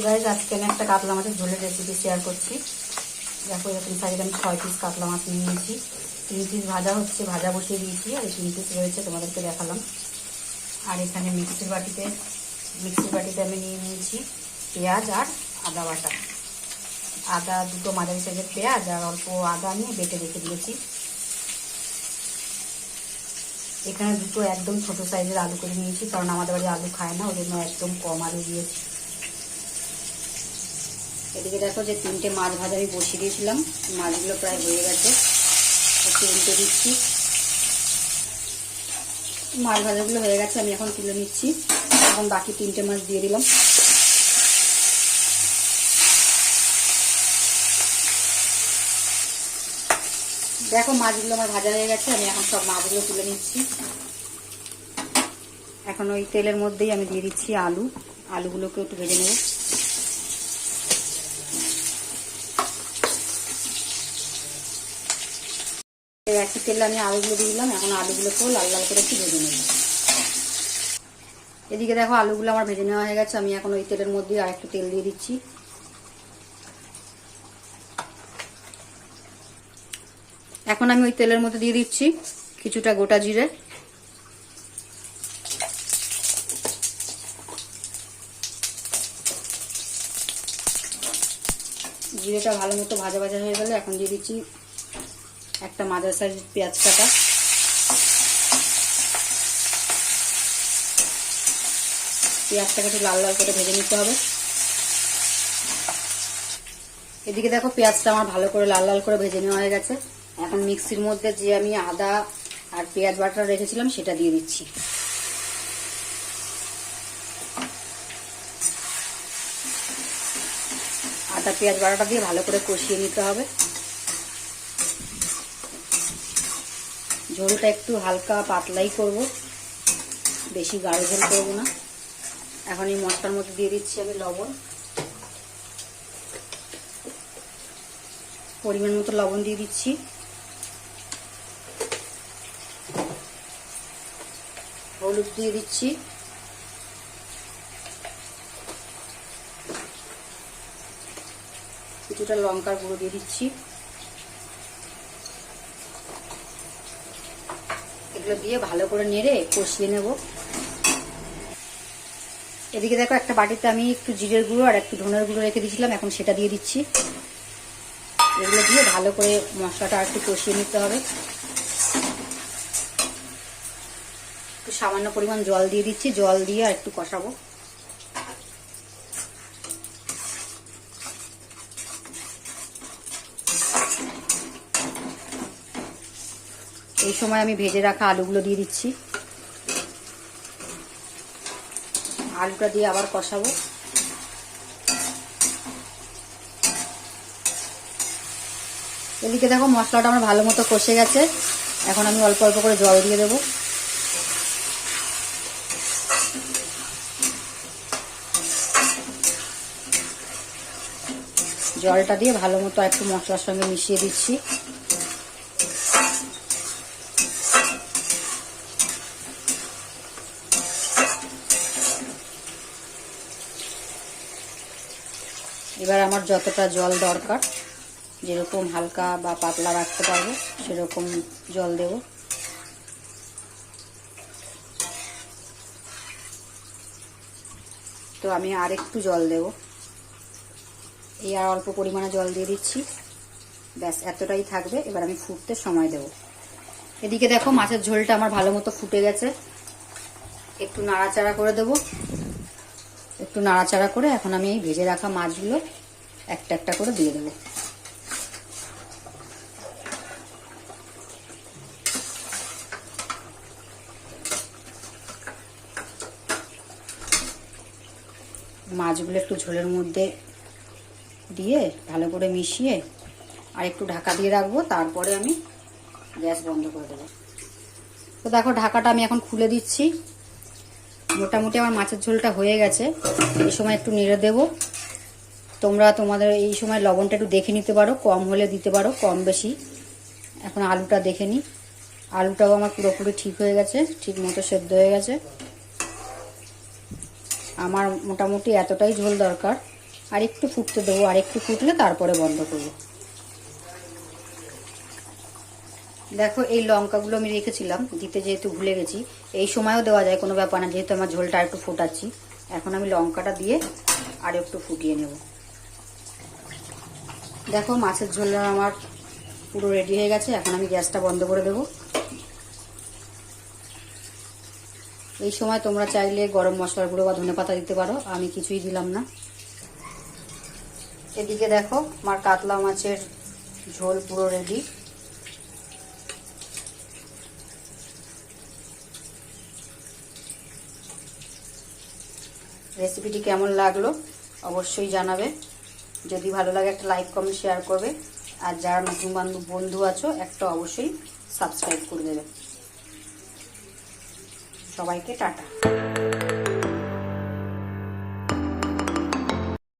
Guys আজকে আমি একটা কাতলা মাছের ঝোলের রেসিপি শেয়ার করছি। দেখো এরকম সাইজে আমি 6 পিস কাতলা মাছ নিয়ে নিয়েছি। 3 পিস ভাজা হচ্ছে, ভাজা বসিয়ে দিয়েছি, আর 3 পিস রয়েছে তোমাদেরকে দেখালাম। আর এখানে মিক্সির বাটিতে আমি নিয়ে নিয়েছি পেঁয়াজ আর আদা বাটা। আদা দুটো মাঝারি সাইজের পেঁয়াজ আর অল্প আদা নিয়ে বেটে রেখে দিয়েছি। এখানে দুটো একদম ছোট সাইজের আলু করে নিয়েছি, কারণ আমাদের বাড়ি আলু খায় না, ওই জন্য একদম কম আলু দিয়েছি। এদিকে দেখো যে 3টে মাছ ভাজা আমি বসিয়ে দিয়েছিলাম, মাছগুলো প্রায় হয়ে গেছে, একটু উল্টে দিচ্ছি। মাছ ভাজাগুলো হয়ে গেছে, আমি এখন তুলে নিচ্ছি। এখন বাকি 3টে মাছ দিয়ে দিলাম। দেখো মাছগুলো আমার ভাজা হয়ে গেছে, আমি এখন সব মাছগুলো তুলে নিচ্ছি। এখন ওই তেলের মধ্যেই আমি দিয়ে দিচ্ছি আলুগুলোকে একটু ভেজে নেব। একই তেলে আমি আলুগুলো দিয়ে দিলাম। এখন আলুগুলোকেও লাল লাল করে একটু ভেজে নেব। এদিকে দেখো আলুগুলো আমার ভেজে নেওয়া হয়ে গেছে, আমি এখন ওই তেলের মধ্যে আর একটু তেল দিয়ে দিচ্ছি। এখন আমি ওই তেলের মধ্যে দিয়ে দিচ্ছি কিছুটা গোটা জিরে, জিরেটা ভালো মতো ভাজা ভাজা হয়ে গেলে এখন দিয়ে দিচ্ছি একটা মাঝারি সাইজের পেঁয়াজ কাটা। পেঁয়াজটাকে একটু লাল লাল করে ভেজে নিতে হবে। এদিকে দেখো পেঁয়াজটা আমার ভালো করে লাল লাল করে ভেজে নেওয়া হয়ে গেছে। এখন মিক্সির মধ্যে যে আমি আদা আর পেঁয়াজ বাটা রেখেছিলাম সেটা দিয়ে দিচ্ছি। আদা পেঁয়াজ বাটাটা দিয়ে ভালো করে কষিয়ে নিতে হবে। ঝোলটা একটু হালকা পাতলাই করব, বেশি গাঢ় ঝোল করবো না। এখন এই মশলার মধ্যে দিয়ে দিচ্ছি আমি লবণ, পরিমাণ মতো লবণ দিয়ে দিচ্ছি। হলুদ দিয়ে দিচ্ছি, কিছুটা লঙ্কার গুঁড়ো দিয়ে দিচ্ছি। এগুলো দিয়ে ভালো করে নেড়ে কষিয়ে নেব। এদিকে দেখো একটা বাটিতে আমি একটু জিরের গুঁড়ো আর একটু ধনের গুঁড়ো রেখে দিয়েছিলাম, এখন সেটা দিয়ে দিচ্ছি। এগুলো দিয়ে ভালো করে মশলাটা আর একটু কষিয়ে নিতে হবে। একটু সামান্য পরিমাণ জল দিয়ে দিচ্ছি, জল দিয়ে আর একটু কষাবো। এই সময় আমি ভেজে রাখা আলুগুলো দিয়ে দিচ্ছি। আলুটা দিয়ে আবার কষাবো। এদিকে দেখো মশলাটা আমার ভালো মতো কষে গেছে, এখন আমি অল্প অল্প করে জল দিয়ে দেবো। জলটা দিয়ে ভালো মতো একটু মশলার সঙ্গে মিশিয়ে দিচ্ছি। এবার আমার যতটা জল দরকার, যেরকম হালকা বা পাতলা রাখতে পারবো সেরকম জল দেব। তো আমি আর একটু জল দেব, এই আর অল্প পরিমাণে জল দিয়ে দিচ্ছি। ব্যাস এতটাই থাকবে, এবার আমি ফুটতে সময় দেব। এদিকে দেখো মাছের ঝোলটা আমার ভালো মতো ফুটে গেছে, একটু নাড়াচাড়া করে দেব। একটু নাড়াচাড়া করে এখন আমি এই ভেজে রাখা মাছগুলো একটা একটা করে দিয়ে দেবো। মাছগুলো একটু ঝোলের মধ্যে দিয়ে ভালো করে মিশিয়ে আর একটু ঢাকা দিয়ে রাখবো, তারপরে আমি গ্যাস বন্ধ করে দেবো। তো দেখো ঢাকাটা আমি এখন খুলে দিচ্ছি। মোটামুটি আমার মাছের ঝোলটা হয়ে গেছে। এই সময় একটু নেড়ে দেবো। তোমরা তোমাদের এই সময় লবণটা একটু দেখে নিতে পারো, কম হলে দিতে পারো, কম বেশি। এখন আলুটা দেখে নিই, আলুটাও আমার পুরোপুরি ঠিক হয়ে গেছে, ঠিক মতো সেদ্ধ হয়ে গেছে। আমার মোটামুটি এতটাই ঝোল দরকার, আর একটু ফুটতে দেবো, আর একটু ফুটলে তারপরে বন্ধ করবো। দেখো এই লঙ্কাগুলো আমি রেখেছিলাম দিতে, যেহেতু ভুলে গেছি। এই সময়ও দেওয়া যায়, কোনো ব্যাপার না, যেহেতু আমার ঝোলটা একটু ফোটাচ্ছি। এখন আমি লঙ্কাটা দিয়ে আর একটু ফুটিয়ে নেব। দেখো মাছের ঝোলটা আমার পুরো রেডি হয়ে গেছে। এখন আমি গ্যাসটা বন্ধ করে দেব। এই সময় তোমরা চাইলে গরম মশলার গুঁড়ো বা ধনেপাতা দিতে পারো, আমি কিছুই দিলাম না। এদিকে দেখো আমার কাতলা মাছের ঝোল পুরো রেডি। রেসিপিটি কেমন লাগলো অবশ্যই জানাবে। যদি ভালো লাগে একটা লাইক কমেন্ট শেয়ার করবে। আর যারা নতুন বন্ধু আছো একটা অবশ্যই সাবস্ক্রাইব করে দেবে। সবাইকে টাটা।